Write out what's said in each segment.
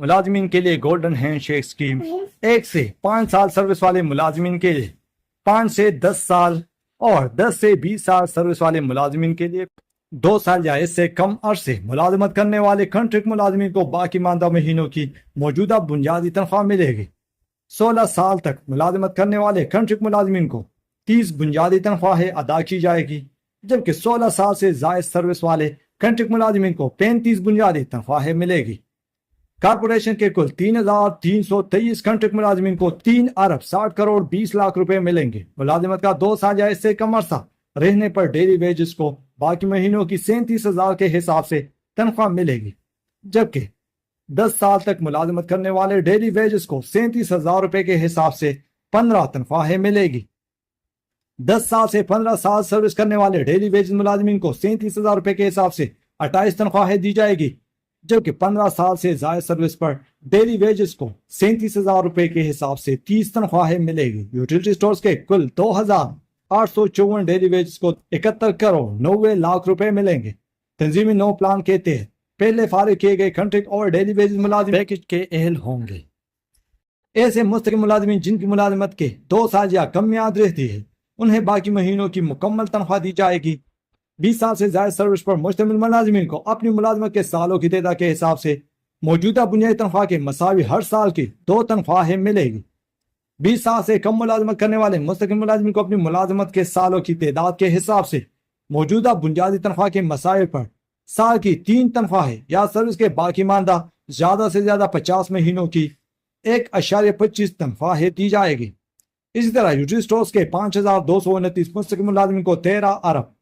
मुलाजमीन के लिए golden handshake scheme 1 से 5 साल सर्विस वाले मुलाजमीन के लिए, 5 से 10 साल और 10 से 20 साल सर्विस वाले मुलाजमीन के लिए 2 साल या इससे कम अरसे मुलाजमत करने वाले कॉन्ट्रैक्ट मुलाजमीन को बाकी मानदा महीनों की मौजूदा बुनियादी तनख्वाह मिलेगी। 16 साल तक मुलाजमत करने वाले कॉन्ट्रैक्ट मुलाजमीन को 30 बुनियादी तनख्वाहें अदा की जाएगी, जबकि 16 साल से जायद सर्विस वाले कॉन्ट्रैक्ट मुलाजमीन को 35 बुनियादी तनख्वाहें मिलेगी। कारपोरेशन के कुल 3,323 कॉन्ट्रैक्ट मुलाजमीन को 3 अरब 60 करोड़ 20 लाख रुपए मिलेंगे। मुलाजमत का 2 साल या इससे कम अरसा रहने पर डेली वेजेस को बाकी महीनों की 37,000 के हिसाब से तनख्वाह मिलेगी, जबकि 10 साल तक मुलाजमत करने वाले डेली वेजेस को 37,000 रुपए के हिसाब से 15 तनख्वाहें मिलेगी। 10 साल से 15 साल सर्विस करने वाले डेली वेजेस मुलाजमीन को 37,000 रुपए के हिसाब से 28 तनख्वाहें दी जाएगी, जबकि 15 साल से जायद सर्विस पर डेली वेजेस को 37,000 रुपए के हिसाब से 30 तनख्वाहें मिलेगी। यूटिलिटी स्टोर्स के कुल 2,854 डेली वेजेस को 71 करोड़ 90 लाख रुपए मिलेंगे। तंजीमी नो प्लान के तहत पहले फारिग किए गए कॉन्ट्रैक्ट और डेली वेजेस मुलाजिम पैकेज के अहल होंगे। ऐसे मुस्तकिल मुलाजिमीन जिनकी मुलाजमत के 2 साल या कम मियाद रहती है, उन्हें बाकी महीनों की मुकम्मल तनख्वाह दी जाएगी। 20 साल से ज्यादा सर्विस पर मुश्तमिल मुलाजमीन को अपनी मुलाजमत के सालों की तादाद के हिसाब से मौजूदा बुनियादी तनख्वाह के मसावी हर साल की 2 तनख्वाहें मिलेगी। 20 साल से कम मुलाजमत करने वाले मुस्तकिल मुलाजमीन को अपनी मुलाजमत के सालों की तादाद के हिसाब से मौजूदा बुनियादी तनख्वाह के मसाइल पर साल की 3 तनख्वाहें या सर्विस के बाकी मानदा ज्यादा से ज्यादा 50 महीनों की 1.25 तनख्वाहें दी जाएगी। इसी तरह यूटिलिटी स्टोर्स के 5,229 मुस्तकिल मुलाजमीन को 13 अरब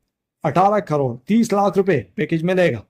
18 करोड़ 30 लाख रुपए पैकेज मिलेगा।